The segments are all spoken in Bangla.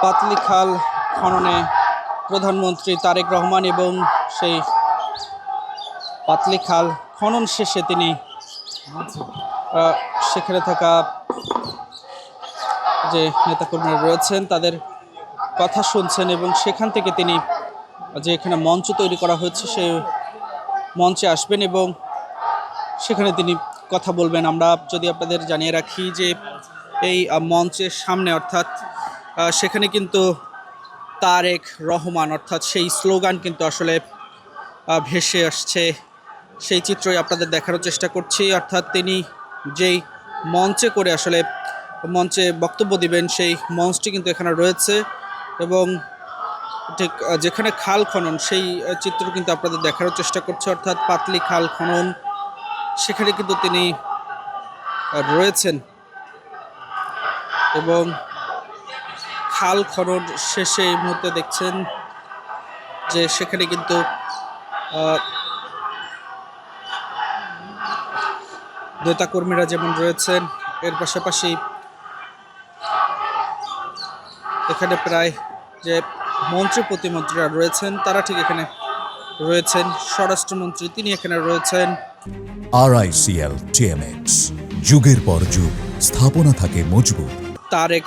পাতলি খাল খননে প্রধানমন্ত্রী তারেক রহমান এবং সেই পাতলি খাল খনন শেষে তিনি সেখানে থাকা যে নেতাকর্মীরা রয়েছেন তাদের কথা শুনছেন এবং সেখান থেকে তিনি যে এখানে মঞ্চ তৈরি করা হয়েছে সেই মঞ্চে আসবেন এবং সেখানে তিনি কথা বলবেন। আমরা যদি আপনাদের জানিয়ে রাখি যে এই মঞ্চের সামনে অর্থাৎ সেখানে কিন্তু তারেক রহমান অর্থাৎ সেই স্লোগান কিন্তু আসলে ভেসে আসছে, সেই চিত্রই আপনাদের দেখানোর চেষ্টা করছি। অর্থাৎ তিনি যেই মঞ্চে করে আসলে মঞ্চে বক্তব্য দিবেন সেই মঞ্চটি কিন্তু এখানে রয়েছে এবং ঠিক যেখানে খাল খনন সেই চিত্র কিন্তু আপনাদের দেখানোর চেষ্টা করছে। অর্থাৎ পাতলি খাল খনন সেখানে কিন্তু তিনি রয়েছেন এবং খাল খনন শেষে এই মুহূর্তে দেখছেন যে সেখানে কিন্তু নেতাকর্মীরা যেমন রয়েছেন এর পাশাপাশি এখানে প্রায় যে মন্ত্রী প্রতিমন্ত্রীরা রয়েছেন তারা ঠিক এখানে রয়েছেন। স্বরাষ্ট্রমন্ত্রী তিনি এখানে রয়েছেন। RICL TMX যুগের পর যুগ স্থাপনা থাকে মজবুত। তারেক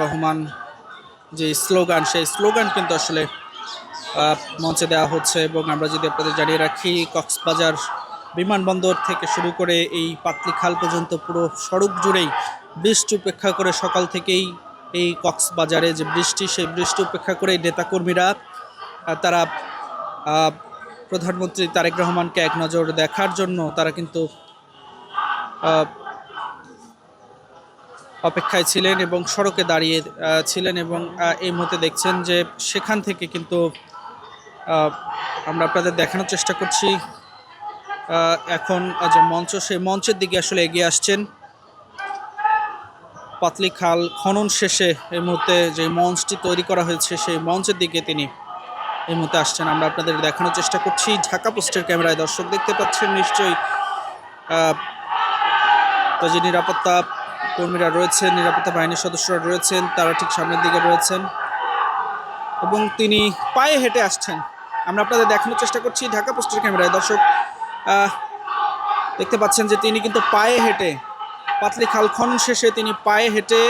রহমান যে স্লোগান সেই স্লোগান কিন্তু আসলে মঞ্চে দেওয়া হচ্ছে এবং আমরা যদি আপনাদের জানিয়ে রাখি কক্সবাজার বিমানবন্দর থেকে শুরু করে এই পাতলি খাল পর্যন্ত পুরো সড়ক জুড়েই বৃষ্টি উপেক্ষা করে সকাল থেকেই এই কক্সবাজারে যে বৃষ্টি সেই বৃষ্টি উপেক্ষা করে নেতাকর্মীরা তারা প্রধানমন্ত্রী তারেক রহমানকে এক নজর দেখার জন্য তারা কিন্তু অপেক্ষায় ছিলেন এবং সড়কে দাঁড়িয়ে ছিলেন এবং এই মুহূর্তে দেখছেন যে সেখান থেকে কিন্তু আমরা আপনাদের দেখানোর চেষ্টা করছি এখন যে মঞ্চ সেই মঞ্চের দিকে আসলে এগিয়ে আসছেন। পাতলি খাল খনন শেষে এই মুহূর্তে যে মঞ্চটি তৈরি করা হয়েছে সেই মঞ্চের দিকে তিনি এই মুহূর্তে আসছেন। আমরা আপনাদের দেখানোর চেষ্টা করছি ঢাকা পোস্টের ক্যামেরায়। দর্শক দেখতে পাচ্ছেন নিশ্চয়ই তো যে নিরাপত্তা কর্মীরা রয়েছেন, নিরাপত্তা বাহিনীর সদস্যরা রয়েছেন তারা ঠিক সামনের দিকে রয়েছেন এবং তিনি পায়ে হেঁটে আসছেন। আমরা আপনাদের দেখানোর চেষ্টা করছি ঢাকা পোস্টের ক্যামেরায়। দর্শক দেখতে পাচ্ছেন যে তিনি কিন্তু পায়ে হেঁটে পাতলি খাল খনন শেষে তিনি পায়ে হেঁটে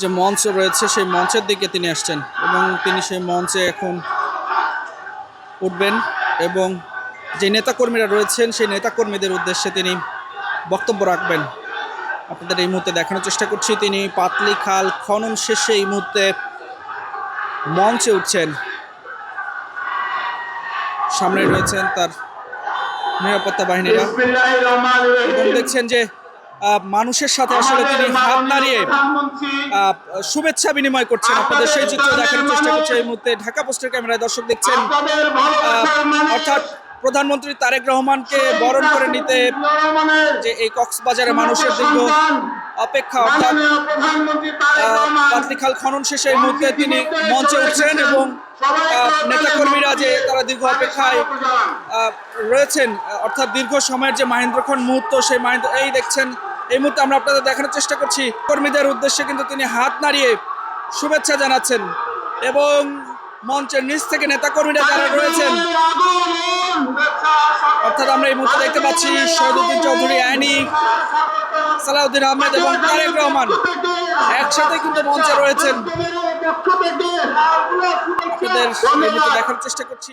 যে মঞ্চ রয়েছে সেই মঞ্চের দিকে তিনি আসছেন এবং তিনি সেই মঞ্চে এখন উঠবেন এবং যে নেতাকর্মীরা রয়েছেন সেই নেতাকর্মীদের উদ্দেশ্যে তিনি বক্তব্য রাখবেন। আপনাদের এই মুহূর্তে দেখানোর চেষ্টা করছি তিনি পাতলি খাল খনন শেষে এই মুহূর্তে মঞ্চে উঠছেন। সামনে রয়েছেন তার নিরাপত্তা বাহিনীরা এবং দেখছেন যে মানুষের সাথে আসলে তিনি হাত নাড়িয়ে শুভেচ্ছা বিনিময় করছেন। আপনাদের সেই চিত্র দেখানোর চেষ্টা করছে এই মুহূর্তে ঢাকা পোস্টের ক্যামেরায়। দর্শক দেখছেন অর্থাৎ প্রধানমন্ত্রী তারেক রহমানকে বরণ করে নিতে যে এই কক্সবাজারের মানুষের দীর্ঘ অপেক্ষা অর্থাৎ পাতলি খাল খনন শেষে এই মুহূর্তে তিনি মঞ্চে উঠছেন এবং নেতাকর্মীরা যে তারা দীর্ঘ অপেক্ষায় রয়েছেন অর্থাৎ দীর্ঘ সময়ের যে মাহেন্দ্রক্ষণ মুহূর্ত সেই এই দেখছেন এই মুহূর্তে আমরা আপনাদের দেখানোর চেষ্টা করছি কর্মীদের উদ্দেশ্যে কিন্তু তিনি হাত নাড়িয়ে শুভেচ্ছা জানাচ্ছেন এবং মঞ্চের নিচ থেকে নেতাকর্মীরা যারা রয়েছেন অর্থাৎ আমরা এই মুহূর্তে দেখতে পাচ্ছি শহীদুদ্দিন চৌধুরী, আইনি, সালাউদ্দিন আহমেদ এবং তারেক রহমান একসাথে কিন্তু মঞ্চে রয়েছেন। আপনাদের দেখার চেষ্টা করছি।